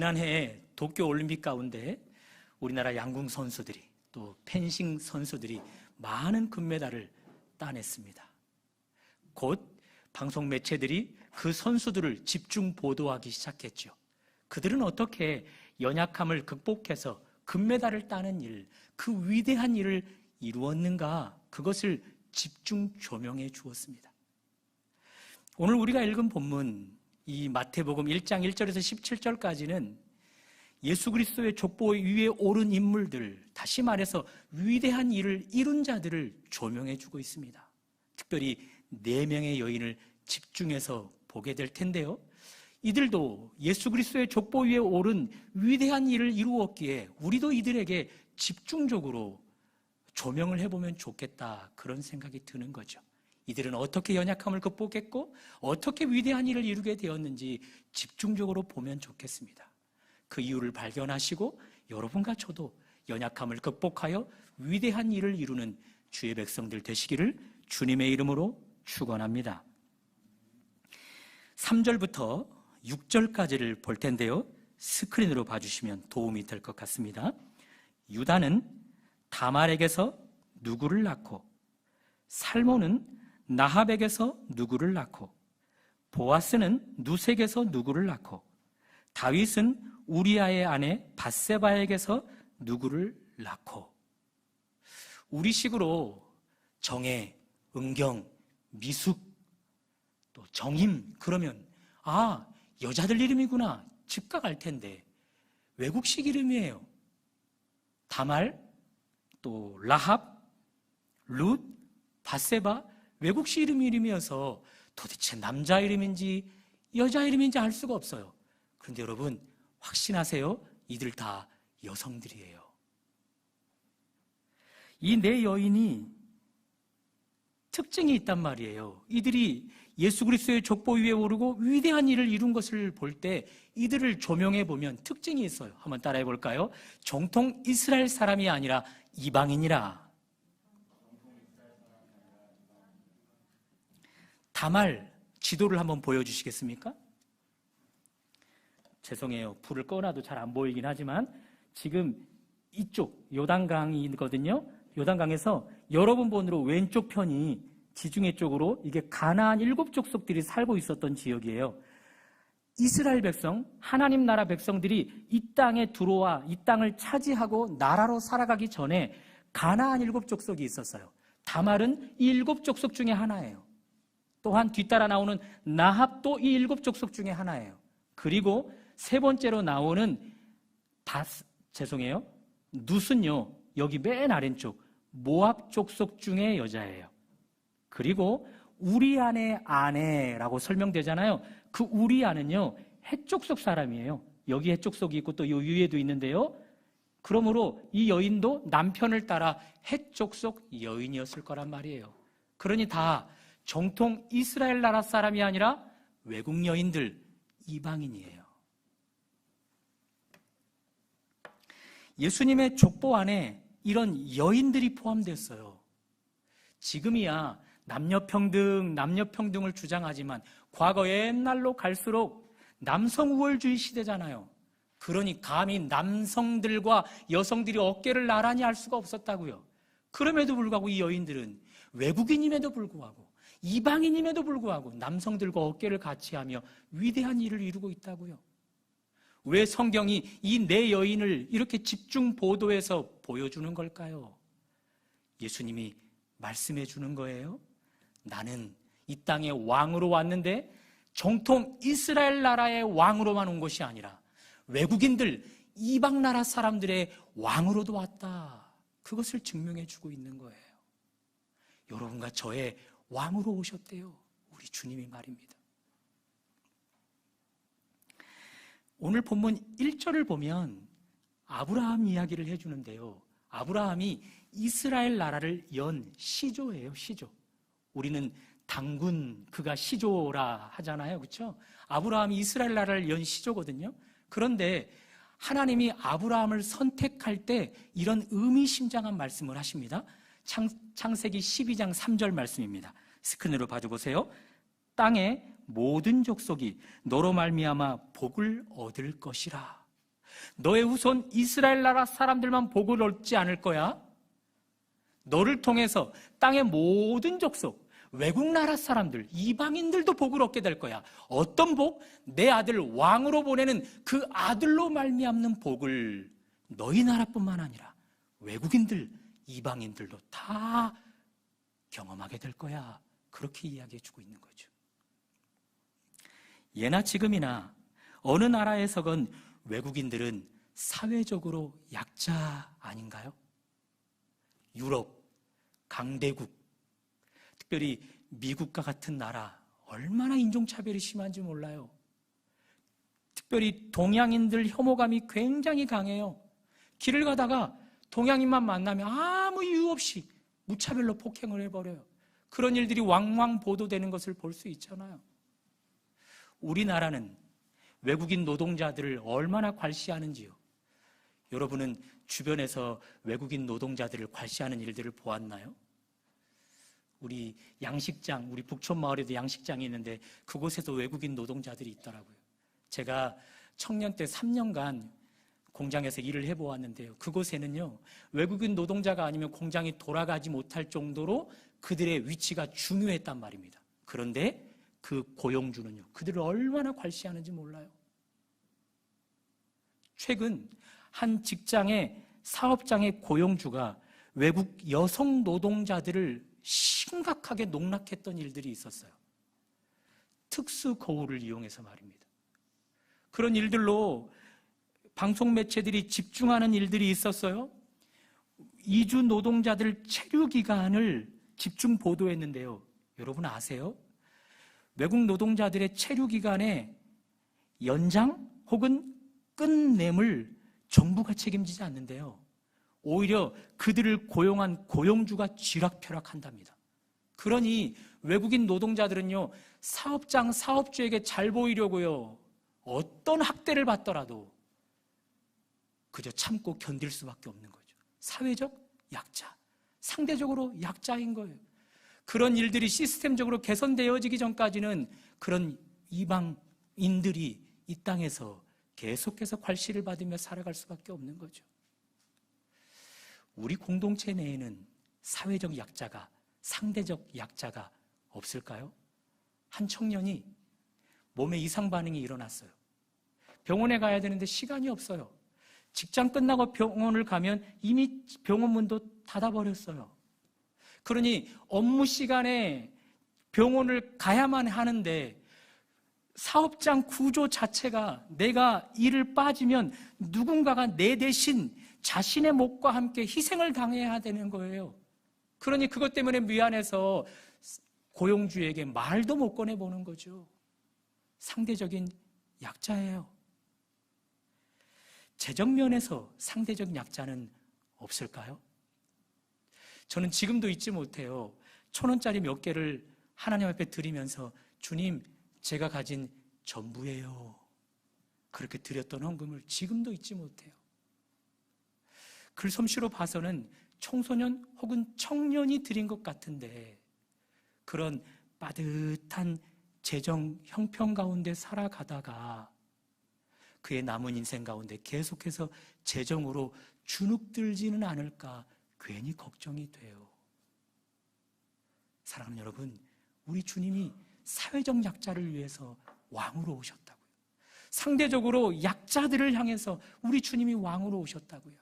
지난해 도쿄올림픽 가운데 우리나라 양궁 선수들이 또 펜싱 선수들이 많은 금메달을 따냈습니다. 곧 방송 매체들이 그 선수들을 집중 보도하기 시작했죠. 그들은 어떻게 연약함을 극복해서 금메달을 따는 일, 그 위대한 일을 이루었는가, 그것을 집중 조명해 주었습니다. 오늘 우리가 읽은 본문, 이 마태복음 1장 1절에서 17절까지는 예수 그리스도의 족보 위에 오른 인물들, 다시 말해서 위대한 일을 이룬 자들을 조명해 주고 있습니다. 특별히 4명의 여인을 집중해서 보게 될 텐데요, 이들도 예수 그리스도의 족보 위에 오른 위대한 일을 이루었기에 우리도 이들에게 집중적으로 조명을 해보면 좋겠다, 그런 생각이 드는 거죠. 이들은 어떻게 연약함을 극복했고 어떻게 위대한 일을 이루게 되었는지 집중적으로 보면 좋겠습니다. 그 이유를 발견하시고 여러분과 저도 연약함을 극복하여 위대한 일을 이루는 주의 백성들 되시기를 주님의 이름으로 축원합니다. 3절부터 6절까지를 볼 텐데요, 스크린으로 봐주시면 도움이 될 것 같습니다. 유다는 다말에게서 누구를 낳고, 살몬은 나합에게서 누구를 낳고, 보아스는 누색에서 누구를 낳고, 다윗은 우리아의 아내 밧세바에게서 누구를 낳고. 우리식으로 정혜, 은경, 미숙, 또 정임, 그러면 아, 여자들 이름이구나, 즉각 알 텐데 외국식 이름이에요. 다말, 또 라합, 룻, 밧세바, 외국식 이름이어서 도대체 남자 이름인지 여자 이름인지 알 수가 없어요. 그런데 여러분 확신하세요, 이들 다 여성들이에요. 이 4 여인이 특징이 있단 말이에요. 이들이 예수 그리스도의 족보 위에 오르고 위대한 일을 이룬 것을 볼 때 이들을 조명해 보면 특징이 있어요. 한번 따라해 볼까요? 정통 이스라엘 사람이 아니라 이방인이라. 다말 지도를 한번 보여주시겠습니까? 죄송해요, 불을 꺼놔도 잘 안 보이긴 하지만 지금 이쪽 요단강이거든요. 요단강에서 여러분 본으로 왼쪽 편이 지중해 쪽으로, 이게 가나안 7족속들이 살고 있었던 지역이에요. 이스라엘 백성, 하나님 나라 백성들이 이 땅에 들어와 이 땅을 차지하고 나라로 살아가기 전에 가나안 7족속이 있었어요. 다말은 이 7족속 중에 하나예요. 또한 뒤따라 나오는 나합도 이 7족속 중에 하나예요. 그리고 3번째로 나오는 룻은요, 여기 맨 아래쪽 모압 족속 중의 여자예요. 그리고 우리아의 아내라고 설명되잖아요. 그 우리아는요, 헷족속 사람이에요. 여기 헷족속이 있고 또 이 위에도 있는데요, 그러므로 이 여인도 남편을 따라 헷족속 여인이었을 거란 말이에요. 그러니 다 정통 이스라엘 나라 사람이 아니라 외국 여인들, 이방인이에요. 예수님의 족보 안에 이런 여인들이 포함됐어요. 지금이야 남녀평등을 주장하지만 과거 옛날로 갈수록 남성 우월주의 시대잖아요. 그러니 감히 남성들과 여성들이 어깨를 나란히 할 수가 없었다고요. 그럼에도 불구하고 이 여인들은 외국인임에도 불구하고 이방인임에도 불구하고 남성들과 어깨를 같이 하며 위대한 일을 이루고 있다고요. 왜 성경이 이 4 여인을 이렇게 집중 보도해서 보여주는 걸까요? 예수님이 말씀해 주는 거예요. 나는 이 땅에 왕으로 왔는데 정통 이스라엘 나라의 왕으로만 온 것이 아니라 외국인들, 이방 나라 사람들의 왕으로도 왔다. 그것을 증명해 주고 있는 거예요. 여러분과 저의 왕으로 오셨대요. 우리 주님이 말입니다. 오늘 본문 1절을 보면 아브라함 이야기를 해주는데요, 아브라함이 이스라엘 나라를 연 시조예요. 시조. 우리는 당군, 그가 시조라 하잖아요, 그렇죠? 아브라함이 이스라엘 나라를 연 시조거든요. 그런데 하나님이 아브라함을 선택할 때 이런 의미심장한 말씀을 하십니다. 창세기 12장 3절 말씀입니다. 스크린으로 봐주세요. 땅의 모든 족속이 너로 말미암아 복을 얻을 것이라. 너의 후손 이스라엘 나라 사람들만 복을 얻지 않을 거야. 너를 통해서 땅의 모든 족속, 외국 나라 사람들, 이방인들도 복을 얻게 될 거야. 어떤 복? 내 아들 왕으로 보내는 그 아들로 말미암는 복을 너희 나라뿐만 아니라 외국인들, 이방인들도 다 경험하게 될 거야. 그렇게 이야기해 주고 있는 거죠. 예나 지금이나 어느 나라에서건 외국인들은 사회적으로 약자 아닌가요? 유럽, 강대국, 특별히 미국과 같은 나라 얼마나 인종차별이 심한지 몰라요. 특별히 동양인들 혐오감이 굉장히 강해요. 길을 가다가 동양인만 만나면 아무 이유 없이 무차별로 폭행을 해버려요. 그런 일들이 왕왕 보도되는 것을 볼 수 있잖아요. 우리나라는 외국인 노동자들을 얼마나 관시하는지요. 여러분은 주변에서 외국인 노동자들을 관시하는 일들을 보았나요? 우리 양식장, 우리 북촌 마을에도 양식장이 있는데 그곳에도 외국인 노동자들이 있더라고요. 제가 청년 때 3년간 공장에서 일을 해보았는데요. 그곳에는요, 외국인 노동자가 아니면 공장이 돌아가지 못할 정도로 그들의 위치가 중요했단 말입니다. 그런데 그 고용주는요, 그들을 얼마나 괄시하는지 몰라요. 최근 한 직장의 사업장의 고용주가 외국 여성 노동자들을 심각하게 농락했던 일들이 있었어요. 특수 거울을 이용해서 말입니다. 그런 일들로 방송 매체들이 집중하는 일들이 있었어요. 이주 노동자들 체류 기간을 집중 보도했는데요. 여러분 아세요? 외국 노동자들의 체류 기간의 연장 혹은 끝냄을 정부가 책임지지 않는데요. 오히려 그들을 고용한 고용주가 쥐락펴락한답니다. 그러니 외국인 노동자들은요, 사업장 사업주에게 잘 보이려고요, 어떤 학대를 받더라도 그저 참고 견딜 수밖에 없는 거죠. 사회적 약자, 상대적으로 약자인 거예요. 그런 일들이 시스템적으로 개선되어지기 전까지는 그런 이방인들이 이 땅에서 계속해서 괄시를 받으며 살아갈 수밖에 없는 거죠. 우리 공동체 내에는 사회적 약자가, 상대적 약자가 없을까요? 한 청년이 몸에 이상 반응이 일어났어요. 병원에 가야 되는데 시간이 없어요. 직장 끝나고 병원을 가면 이미 병원 문도 닫아버렸어요. 그러니 업무 시간에 병원을 가야만 하는데 사업장 구조 자체가 내가 일을 빠지면 누군가가 내 대신 자신의 목과 함께 희생을 당해야 되는 거예요. 그러니 그것 때문에 미안해서 고용주에게 말도 못 꺼내보는 거죠. 상대적인 약자예요. 재정 면에서 상대적 약자는 없을까요? 저는 지금도 잊지 못해요. 1,000원짜리 몇 개를 하나님 앞에 드리면서 주님, 제가 가진 전부예요. 그렇게 드렸던 헌금을 지금도 잊지 못해요. 글솜씨로 봐서는 청소년 혹은 청년이 드린 것 같은데 그런 빠듯한 재정 형편 가운데 살아가다가 그의 남은 인생 가운데 계속해서 재정으로 주눅들지는 않을까 괜히 걱정이 돼요. 사랑하는 여러분, 우리 주님이 사회적 약자를 위해서 왕으로 오셨다고요. 상대적으로 약자들을 향해서 우리 주님이 왕으로 오셨다고요.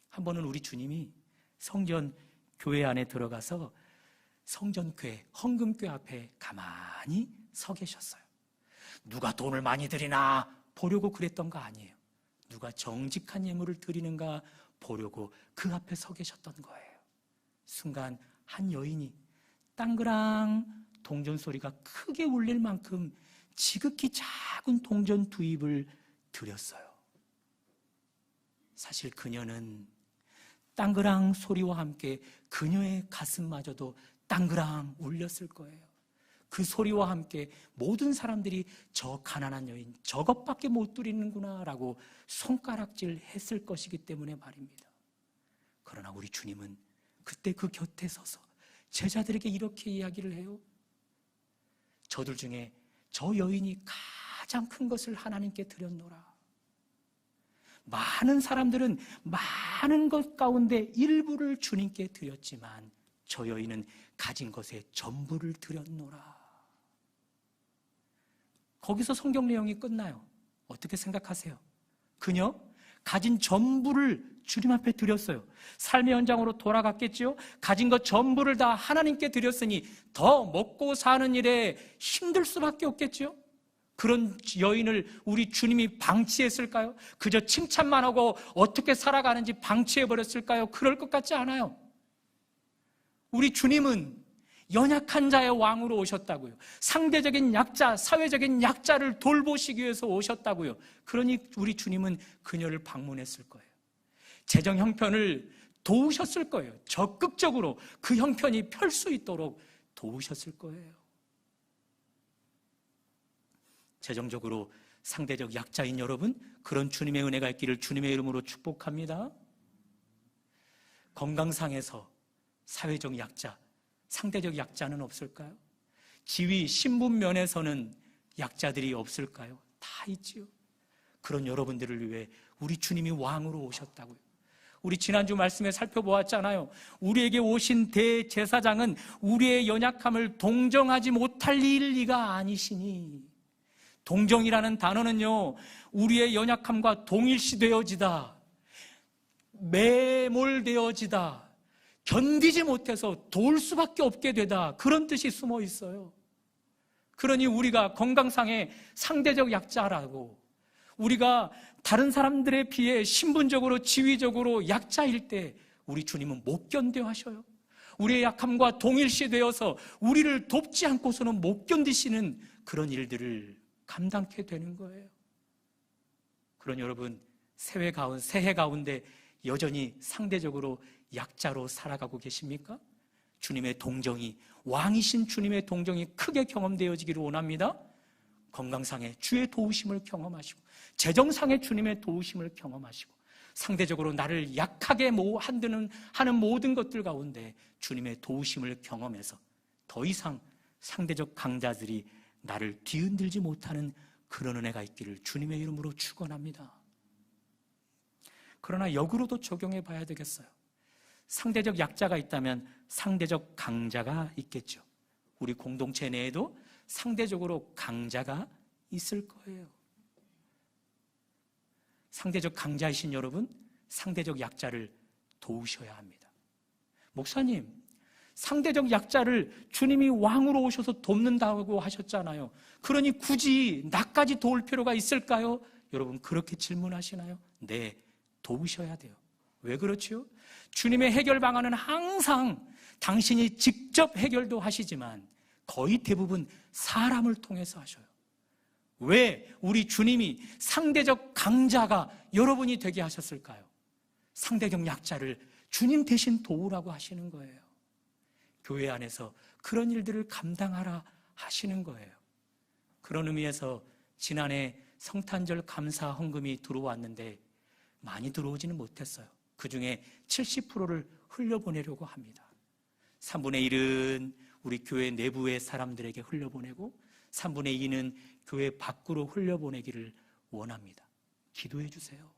한 번은 우리 주님이 성전 교회 안에 들어가서 성전교회, 헌금교회 앞에 가만히 서 계셨어요. 누가 돈을 많이 드리나 보려고 그랬던 거 아니에요. 누가 정직한 예물을 드리는가 보려고 그 앞에 서 계셨던 거예요. 순간 한 여인이 땅그랑 동전 소리가 크게 울릴 만큼 지극히 작은 동전 2입을 드렸어요. 사실 그녀는 땅그랑 소리와 함께 그녀의 가슴마저도 땅그랑 울렸을 거예요. 그 소리와 함께 모든 사람들이 저 가난한 여인 저것밖에 못 드리는구나 라고 손가락질 했을 것이기 때문에 말입니다. 그러나 우리 주님은 그때 그 곁에 서서 제자들에게 이렇게 이야기를 해요. 저들 중에 저 여인이 가장 큰 것을 하나님께 드렸노라. 많은 사람들은 많은 것 가운데 일부를 주님께 드렸지만 저 여인은 가진 것의 전부를 드렸노라. 거기서 성경 내용이 끝나요. 어떻게 생각하세요? 그녀 가진 전부를 주님 앞에 드렸어요. 삶의 현장으로 돌아갔겠죠? 가진 것 전부를 다 하나님께 드렸으니 더 먹고 사는 일에 힘들 수밖에 없겠죠? 그런 여인을 우리 주님이 방치했을까요? 그저 칭찬만 하고 어떻게 살아가는지 방치해버렸을까요? 그럴 것 같지 않아요. 우리 주님은 연약한 자의 왕으로 오셨다고요. 상대적인 약자, 사회적인 약자를 돌보시기 위해서 오셨다고요. 그러니 우리 주님은 그녀를 방문했을 거예요. 재정 형편을 도우셨을 거예요. 적극적으로 그 형편이 펼 수 있도록 도우셨을 거예요. 재정적으로 상대적 약자인 여러분, 그런 주님의 은혜가 있기를 주님의 이름으로 축복합니다. 건강상에서 사회적 약자, 상대적 약자는 없을까요? 지위, 신분 면에서는 약자들이 없을까요? 다 있지요. 그런 여러분들을 위해 우리 주님이 왕으로 오셨다고요. 우리 지난주 말씀에 살펴보았잖아요. 우리에게 오신 대제사장은 우리의 연약함을 동정하지 못할 리가 아니시니, 동정이라는 단어는요, 우리의 연약함과 동일시되어지다, 매몰되어지다, 견디지 못해서 도울 수밖에 없게 되다, 그런 뜻이 숨어 있어요. 그러니 우리가 건강상의 상대적 약자라고, 우리가 다른 사람들에 비해 신분적으로 지위적으로 약자일 때 우리 주님은 못 견뎌 하셔요. 우리의 약함과 동일시되어서 우리를 돕지 않고서는 못 견디시는 그런 일들을 감당케 되는 거예요. 그런 여러분, 새해 가운데 여전히 상대적으로 약자로 살아가고 계십니까? 주님의 동정이, 왕이신 주님의 동정이 크게 경험되어지기를 원합니다. 건강상의 주의 도우심을 경험하시고, 재정상의 주님의 도우심을 경험하시고, 상대적으로 나를 약하게 하는 모든 것들 가운데 주님의 도우심을 경험해서 더 이상 상대적 강자들이 나를 뒤흔들지 못하는 그런 은혜가 있기를 주님의 이름으로 축원합니다. 그러나 역으로도 적용해 봐야 되겠어요. 상대적 약자가 있다면 상대적 강자가 있겠죠. 우리 공동체 내에도 상대적으로 강자가 있을 거예요. 상대적 강자이신 여러분, 상대적 약자를 도우셔야 합니다. 목사님, 상대적 약자를 주님이 왕으로 오셔서 돕는다고 하셨잖아요. 그러니 굳이 나까지 도울 필요가 있을까요? 여러분, 그렇게 질문하시나요? 네, 도우셔야 돼요. 왜 그렇죠? 주님의 해결 방안은 항상 당신이 직접 해결도 하시지만 거의 대부분 사람을 통해서 하셔요. 왜 우리 주님이 상대적 강자가 여러분이 되게 하셨을까요? 상대적 약자를 주님 대신 도우라고 하시는 거예요. 교회 안에서 그런 일들을 감당하라 하시는 거예요. 그런 의미에서 지난해 성탄절 감사 헌금이 들어왔는데 많이 들어오지는 못했어요. 그 중에 70%를 흘려보내려고 합니다. 3분의 1은 우리 교회 내부의 사람들에게 흘려보내고 3분의 2는 교회 밖으로 흘려보내기를 원합니다. 기도해 주세요.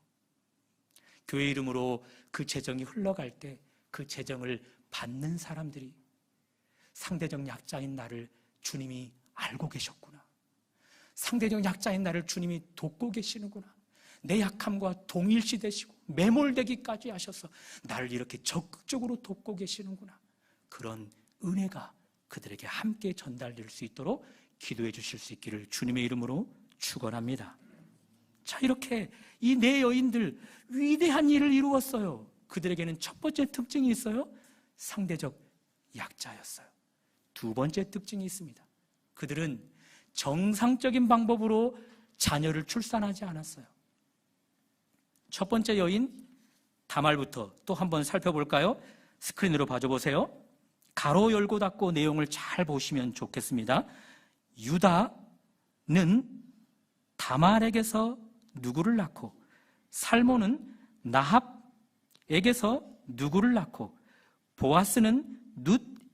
교회 이름으로 그 재정이 흘러갈 때 그 재정을 받는 사람들이 상대적 약자인 나를 주님이 알고 계셨구나. 상대적 약자인 나를 주님이 돕고 계시는구나. 내 약함과 동일시되시고 매몰되기까지 하셔서 나를 이렇게 적극적으로 돕고 계시는구나. 그런 은혜가 그들에게 함께 전달될 수 있도록 기도해 주실 수 있기를 주님의 이름으로 축원합니다. 자, 이렇게 이 네 여인들 위대한 일을 이루었어요. 그들에게는 첫 번째 특징이 있어요. 상대적 약자였어요. 두 번째 특징이 있습니다. 그들은 정상적인 방법으로 자녀를 출산하지 않았어요. 첫 번째 여인 다말부터 또 한번 살펴볼까요? 스크린으로 봐줘보세요. 가로 열고 닫고 내용을 잘 보시면 좋겠습니다. 유다는 다말에게서 누구를 낳고, 살모는 나합에게서 누구를 낳고, 보아스는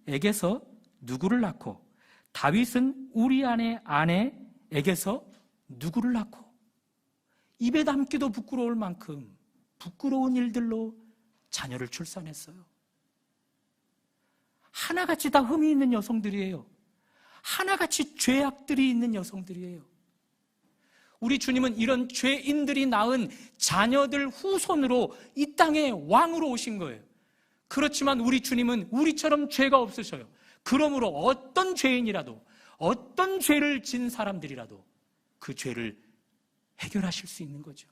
룻에게서 누구를 낳고, 다윗은 우리아의 아내에게서 누구를 낳고. 입에 담기도 부끄러울 만큼 부끄러운 일들로 자녀를 출산했어요. 하나같이 다 흠이 있는 여성들이에요. 하나같이 죄악들이 있는 여성들이에요. 우리 주님은 이런 죄인들이 낳은 자녀들 후손으로 이 땅에 왕으로 오신 거예요. 그렇지만 우리 주님은 우리처럼 죄가 없으셔요. 그러므로 어떤 죄인이라도, 어떤 죄를 진 사람들이라도 그 죄를 해결하실 수 있는 거죠.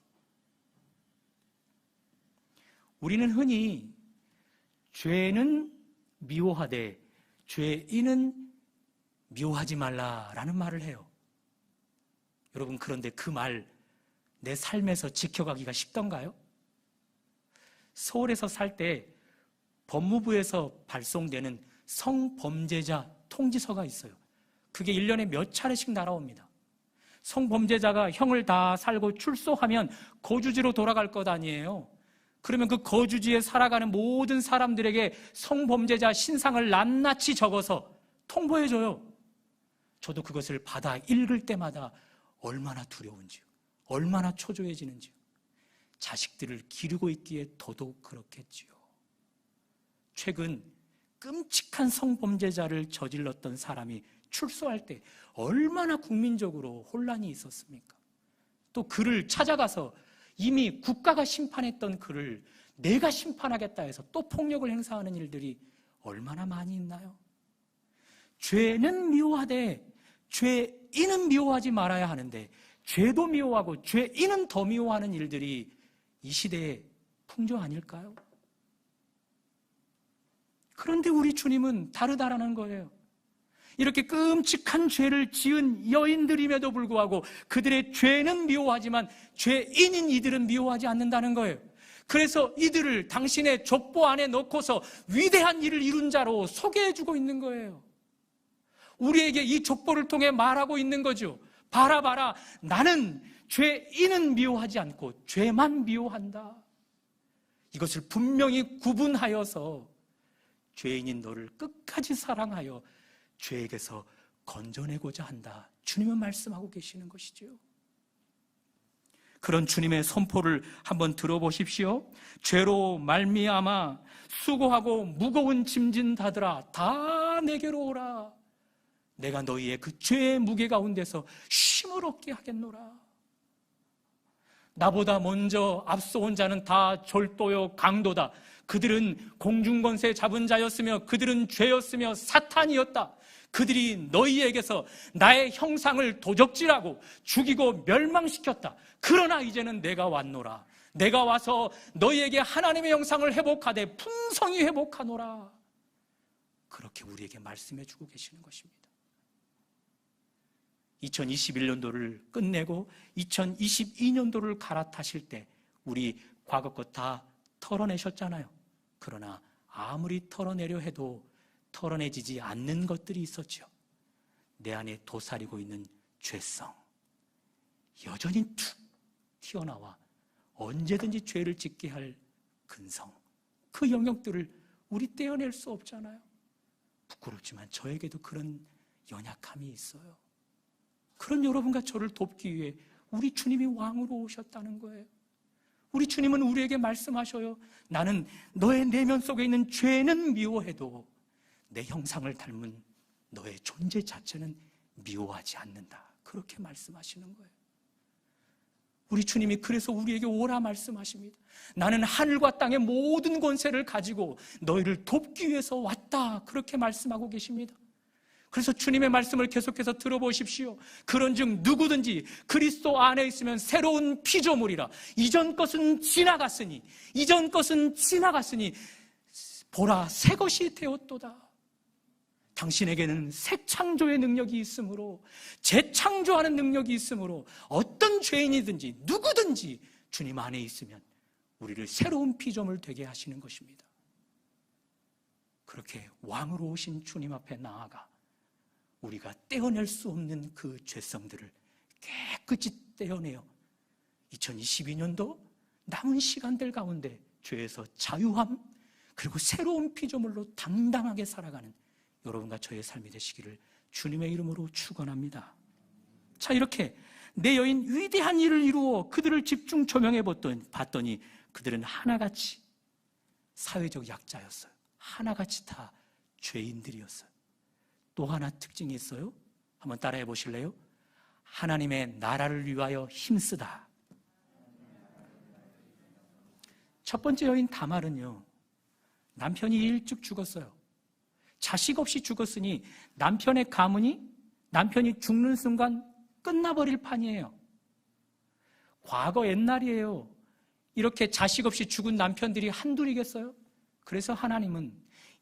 우리는 흔히 죄는 미워하되 죄인은 미워하지 말라라는 말을 해요. 여러분, 그런데 그 말 내 삶에서 지켜가기가 쉽던가요? 서울에서 살 때 법무부에서 발송되는 성범죄자 통지서가 있어요. 그게 1년에 몇 차례씩 날아옵니다. 성범죄자가 형을 다 살고 출소하면 거주지로 돌아갈 것 아니에요. 그러면 그 거주지에 살아가는 모든 사람들에게 성범죄자 신상을 낱낱이 적어서 통보해줘요. 저도 그것을 받아 읽을 때마다 얼마나 두려운지요, 얼마나 초조해지는지요. 자식들을 기르고 있기에 더더욱 그렇겠지요. 최근 끔찍한 성범죄자를 저질렀던 사람이 출소할 때 얼마나 국민적으로 혼란이 있었습니까? 또 그를 찾아가서 이미 국가가 심판했던 그를 내가 심판하겠다 해서 또 폭력을 행사하는 일들이 얼마나 많이 있나요? 죄는 미워하되 죄인은 미워하지 말아야 하는데 죄도 미워하고 죄인은 더 미워하는 일들이 이 시대의 풍조 아닐까요? 그런데 우리 주님은 다르다라는 거예요. 이렇게 끔찍한 죄를 지은 여인들임에도 불구하고 그들의 죄는 미워하지만 죄인인 이들은 미워하지 않는다는 거예요. 그래서 이들을 당신의 족보 안에 넣고서 위대한 일을 이룬 자로 소개해주고 있는 거예요. 우리에게 이 족보를 통해 말하고 있는 거죠. 봐라 봐라, 나는 죄인은 미워하지 않고 죄만 미워한다. 이것을 분명히 구분하여서 죄인인 너를 끝까지 사랑하여 죄에게서 건져내고자 한다. 주님은 말씀하고 계시는 것이죠. 그런 주님의 선포를 한번 들어보십시오. 죄로 말미암아 수고하고 무거운 짐진 자들아 다 내게로 오라. 내가 너희의 그 죄의 무게 가운데서 쉼을 얻게 하겠노라. 나보다 먼저 앞서온 자는 다 절도요 강도다. 그들은 공중권세 잡은 자였으며 그들은 죄였으며 사탄이었다. 그들이 너희에게서 나의 형상을 도적질하고 죽이고 멸망시켰다. 그러나 이제는 내가 왔노라. 내가 와서 너희에게 하나님의 형상을 회복하되 풍성히 회복하노라. 그렇게 우리에게 말씀해 주고 계시는 것입니다. 2021년도를 끝내고 2022년도를 갈아타실 때 우리 과거 것 다 털어내셨잖아요. 그러나 아무리 털어내려 해도 털어내지지 않는 것들이 있었죠. 내 안에 도사리고 있는 죄성, 여전히 툭 튀어나와 언제든지 죄를 짓게 할 근성, 그 영역들을 우리 떼어낼 수 없잖아요. 부끄럽지만 저에게도 그런 연약함이 있어요. 그런 여러분과 저를 돕기 위해 우리 주님이 왕으로 오셨다는 거예요. 우리 주님은 우리에게 말씀하셔요. 나는 너의 내면 속에 있는 죄는 미워해도 내 형상을 닮은 너의 존재 자체는 미워하지 않는다. 그렇게 말씀하시는 거예요. 우리 주님이 그래서 우리에게 오라 말씀하십니다. 나는 하늘과 땅의 모든 권세를 가지고 너희를 돕기 위해서 왔다. 그렇게 말씀하고 계십니다. 그래서 주님의 말씀을 계속해서 들어보십시오. 그런즉 누구든지 그리스도 안에 있으면 새로운 피조물이라. 이전 것은 지나갔으니 보라 새 것이 되었도다. 당신에게는 새 창조의 능력이 있으므로, 재창조하는 능력이 있으므로 어떤 죄인이든지 누구든지 주님 안에 있으면 우리를 새로운 피조물 되게 하시는 것입니다. 그렇게 왕으로 오신 주님 앞에 나아가 우리가 떼어낼 수 없는 그 죄성들을 깨끗이 떼어내어 2022년도 남은 시간들 가운데 죄에서 자유함, 그리고 새로운 피조물로 당당하게 살아가는 여러분과 저의 삶이 되시기를 주님의 이름으로 축원합니다. 자, 이렇게 내 여인 위대한 일을 이루어 그들을 집중 조명해 봤더니 그들은 하나같이 사회적 약자였어요. 하나같이 다 죄인들이었어요. 또 하나 특징이 있어요. 한번 따라해 보실래요? 하나님의 나라를 위하여 힘쓰다. 첫 번째 여인 다말은요, 남편이 일찍 죽었어요. 자식 없이 죽었으니 남편의 가문이 남편이 죽는 순간 끝나버릴 판이에요. 과거 옛날이에요. 이렇게 자식 없이 죽은 남편들이 한둘이겠어요? 그래서 하나님은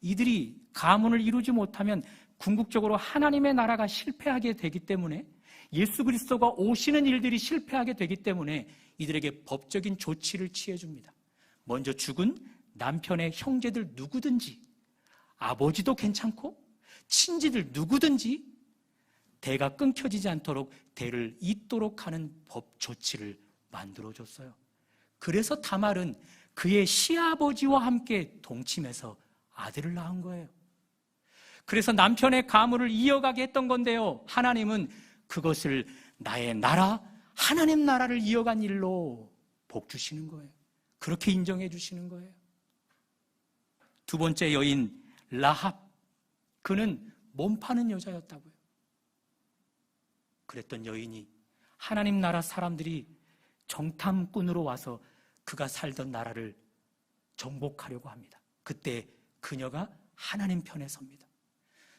이들이 가문을 이루지 못하면 궁극적으로 하나님의 나라가 실패하게 되기 때문에, 예수 그리스도가 오시는 일들이 실패하게 되기 때문에 이들에게 법적인 조치를 취해줍니다. 먼저 죽은 남편의 형제들 누구든지, 아버지도 괜찮고 친지들 누구든지 대가 끊겨지지 않도록 대를 잇도록 하는 법 조치를 만들어줬어요. 그래서 다말은 그의 시아버지와 함께 동침해서 아들을 낳은 거예요. 그래서 남편의 가문을 이어가게 했던 건데요, 하나님은 그것을 나의 나라, 하나님 나라를 이어간 일로 복 주시는 거예요. 그렇게 인정해 주시는 거예요. 두 번째 여인 라합, 그는 몸 파는 여자였다고요. 그랬던 여인이 하나님 나라 사람들이 정탐꾼으로 와서 그가 살던 나라를 정복하려고 합니다. 그때 그녀가 하나님 편에 섭니다.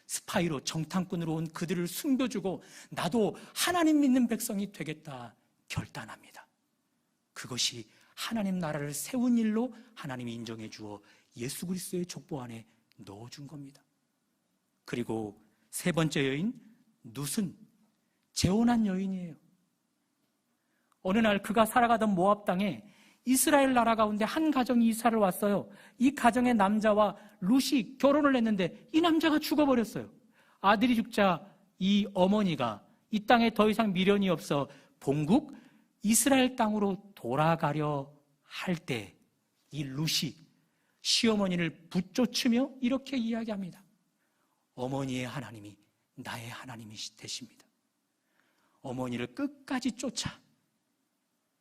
스파이로, 정탐꾼으로 온 그들을 숨겨주고 나도 하나님 믿는 백성이 되겠다 결단합니다. 그것이 하나님 나라를 세운 일로 하나님이 인정해 주어 예수 그리스도의 족보 안에 넣어준 겁니다. 그리고 세 번째 여인 룻은 재혼한 여인이에요. 어느 날 그가 살아가던 모압 땅에 이스라엘 나라 가운데 한 가정이 이사를 왔어요. 이 가정의 남자와 룻이 결혼을 했는데 이 남자가 죽어버렸어요. 아들이 죽자 이 어머니가 이 땅에 더 이상 미련이 없어 본국 이스라엘 땅으로 돌아가려 할 때 이 룻이 시어머니를 붙쫓으며 이렇게 이야기합니다. 어머니의 하나님이 나의 하나님이 되십니다. 어머니를 끝까지 쫓아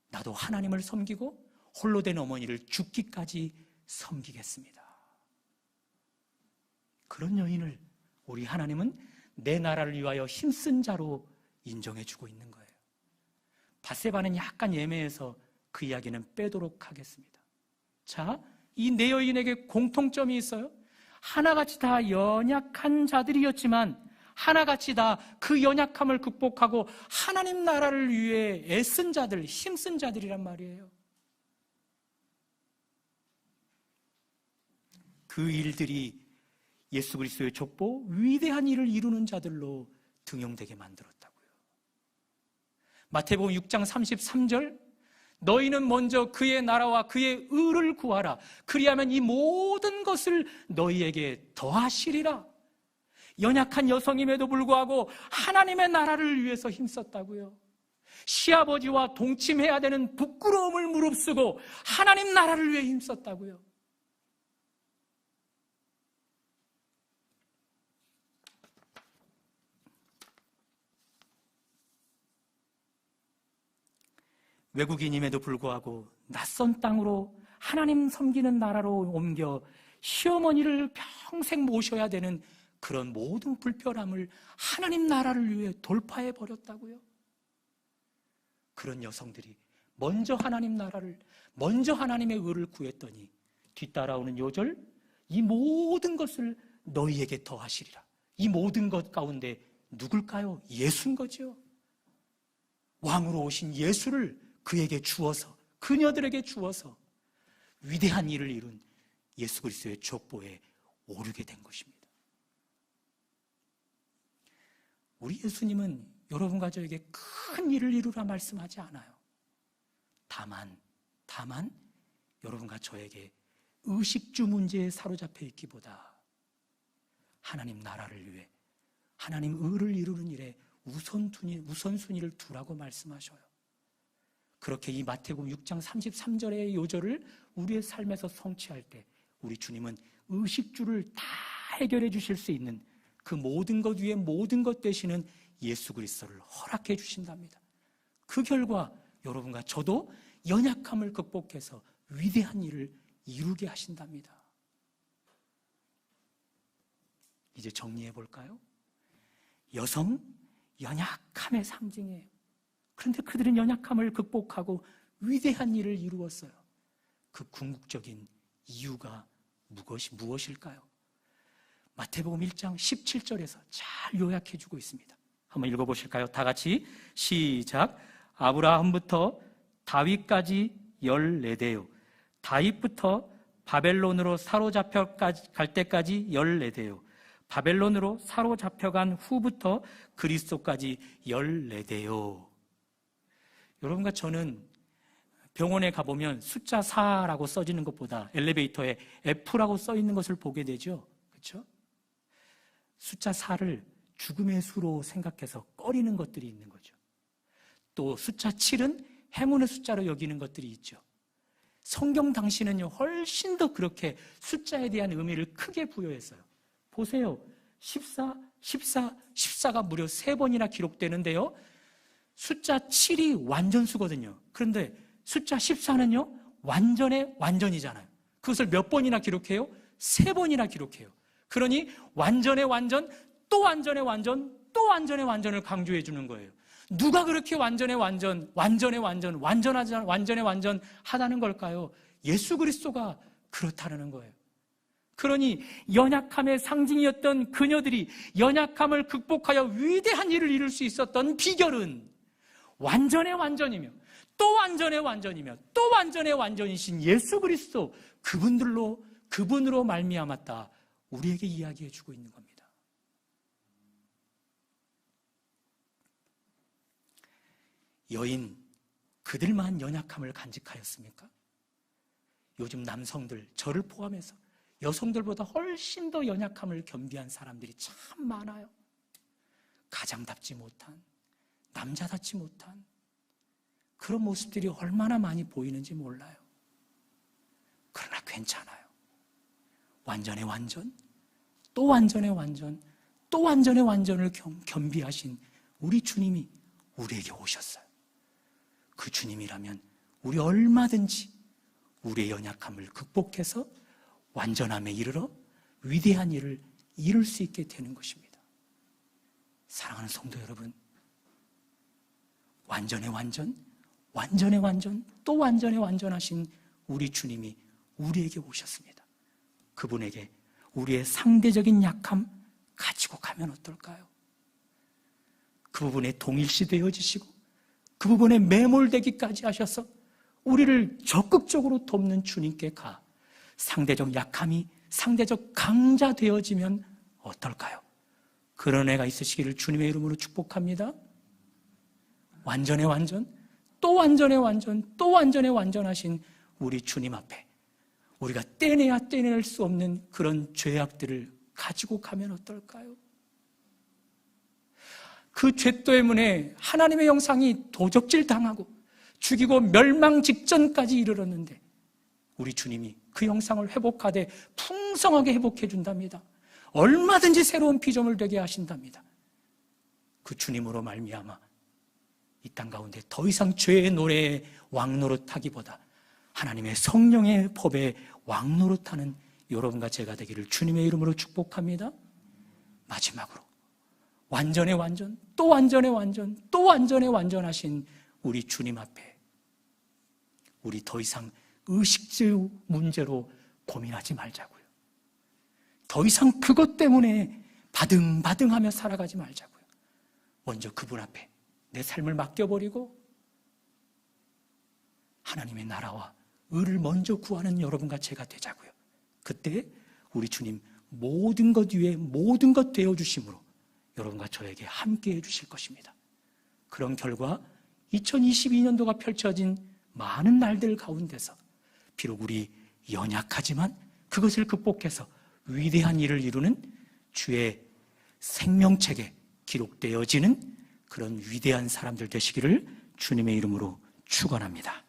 나도 하나님을 섬기고 홀로 된 어머니를 죽기까지 섬기겠습니다. 그런 여인을 우리 하나님은 내 나라를 위하여 힘쓴 자로 인정해주고 있는 거예요. 밧세바는 약간 예매해서 그 이야기는 빼도록 하겠습니다. 자, 이 네 여인에게 공통점이 있어요. 하나같이 다 연약한 자들이었지만 하나같이 다 그 연약함을 극복하고 하나님 나라를 위해 애쓴 자들, 힘쓴 자들이란 말이에요. 그 일들이 예수 그리스도의 족보, 위대한 일을 이루는 자들로 등용되게 만들었다고요. 마태복음 6장 33절, 너희는 먼저 그의 나라와 그의 의를 구하라. 그리하면 이 모든 것을 너희에게 더하시리라. 연약한 여성임에도 불구하고 하나님의 나라를 위해서 힘썼다고요. 시아버지와 동침해야 되는 부끄러움을 무릅쓰고 하나님 나라를 위해 힘썼다고요. 외국인임에도 불구하고 낯선 땅으로 하나님 섬기는 나라로 옮겨 시어머니를 평생 모셔야 되는 그런 모든 불편함을 하나님 나라를 위해 돌파해 버렸다고요. 그런 여성들이 먼저 하나님 나라를, 먼저 하나님의 의를 구했더니 뒤따라오는 요절, 이 모든 것을 너희에게 더하시리라. 이 모든 것 가운데 누굴까요? 예수인 거죠. 왕으로 오신 예수를 그에게 주어서, 그녀들에게 주어서 위대한 일을 이룬 예수 그리스도의 족보에 오르게 된 것입니다. 우리 예수님은 여러분과 저에게 큰 일을 이루라 말씀하지 않아요. 다만 여러분과 저에게 의식주 문제에 사로잡혀 있기보다 하나님 나라를 위해 하나님 의를 이루는 일에 우선순위를 두라고 말씀하셔요. 그렇게 이 마태복음 6장 33절의 요절을 우리의 삶에서 성취할 때 우리 주님은 의식주를 다 해결해 주실 수 있는 그 모든 것 위에 모든 것 되시는 예수 그리스도를 허락해 주신답니다. 그 결과 여러분과 저도 연약함을 극복해서 위대한 일을 이루게 하신답니다. 이제 정리해 볼까요? 여성, 연약함의 상징이에요. 그런데 그들은 연약함을 극복하고 위대한 일을 이루었어요. 그 궁극적인 이유가 무엇일까요? 마태복음 1장 17절에서 잘 요약해 주고 있습니다. 한번 읽어보실까요? 다 같이 시작. 아브라함부터 다윗까지 14대요. 다윗부터 바벨론으로 사로잡혀 갈 때까지 14대요. 바벨론으로 사로잡혀간 후부터 그리스도까지 14대요. 여러분과 저는 병원에 가보면 숫자 4라고 써지는 것보다 엘리베이터에 F라고 써있는 것을 보게 되죠. 그렇죠? 숫자 4를 죽음의 수로 생각해서 꺼리는 것들이 있는 거죠. 또 숫자 7은 행운의 숫자로 여기는 것들이 있죠. 성경 당시는요, 훨씬 더 그렇게 숫자에 대한 의미를 크게 부여했어요. 보세요. 14가 무려 3번이나 기록되는데요. 숫자 7이 완전수거든요. 그런데 숫자 14는요, 완전의 완전이잖아요. 그것을 몇 번이나 기록해요? 3번이나 기록해요. 그러니 완전의 완전, 또 완전의 완전, 또 완전의 완전을 강조해 주는 거예요. 누가 그렇게 완전의 완전, 완전의 완전, 완전의 완전 하다는 걸까요? 예수 그리스도가 그렇다는 거예요. 그러니 연약함의 상징이었던 그녀들이 연약함을 극복하여 위대한 일을 이룰 수 있었던 비결은 완전의 완전이며 또 완전의 완전이며 또 완전의 완전이신 예수 그리스도 그분으로 말미암았다 우리에게 이야기해 주고 있는 겁니다. 여인 그들만 연약함을 간직하였습니까? 요즘 남성들 저를 포함해서 여성들보다 훨씬 더 연약함을 겸비한 사람들이 참 많아요. 가장답지 못한, 남자답지 못한 그런 모습들이 얼마나 많이 보이는지 몰라요. 그러나 괜찮아요. 완전의 완전, 또 완전의 완전, 또 완전의 완전을 겸비하신 우리 주님이 우리에게 오셨어요. 그 주님이라면 우리 얼마든지 우리의 연약함을 극복해서 완전함에 이르러 위대한 일을 이룰 수 있게 되는 것입니다. 사랑하는 성도 여러분, 완전의 완전, 완전의 완전, 또 완전의 완전하신 우리 주님이 우리에게 오셨습니다. 그분에게 우리의 상대적인 약함 가지고 가면 어떨까요? 그 부분에 동일시 되어지시고 그 부분에 매몰되기까지 하셔서 우리를 적극적으로 돕는 주님께 가 상대적 약함이 상대적 강자 되어지면 어떨까요? 그런 애가 있으시기를 주님의 이름으로 축복합니다. 완전의 완전, 또 완전의 완전, 또 완전의 완전하신 우리 주님 앞에 우리가 떼내야 떼낼 수 없는 그런 죄악들을 가지고 가면 어떨까요? 그 죄 때문에 하나님의 영상이 도적질 당하고 죽이고 멸망 직전까지 이르렀는데 우리 주님이 그 영상을 회복하되 풍성하게 회복해 준답니다. 얼마든지 새로운 피조물 되게 하신답니다. 그 주님으로 말미암아 이 땅 가운데 더 이상 죄의 노래에 왕노릇하기보다 하나님의 성령의 법에 왕노릇하는 여러분과 제가 되기를 주님의 이름으로 축복합니다. 마지막으로 완전의 완전, 또 완전의 완전, 또 완전의 완전하신 우리 주님 앞에 우리 더 이상 의식주 문제로 고민하지 말자고요. 더 이상 그것 때문에 바등바등하며 살아가지 말자고요. 먼저 그분 앞에 내 삶을 맡겨버리고 하나님의 나라와 의를 먼저 구하는 여러분과 제가 되자고요. 그때 우리 주님 모든 것 위에 모든 것 되어주심으로 여러분과 저에게 함께 해주실 것입니다. 그런 결과 2022년도가 펼쳐진 많은 날들 가운데서 비록 우리 연약하지만 그것을 극복해서 위대한 일을 이루는 주의 생명책에 기록되어지는 그런 위대한 사람들 되시기를 주님의 이름으로 축원합니다.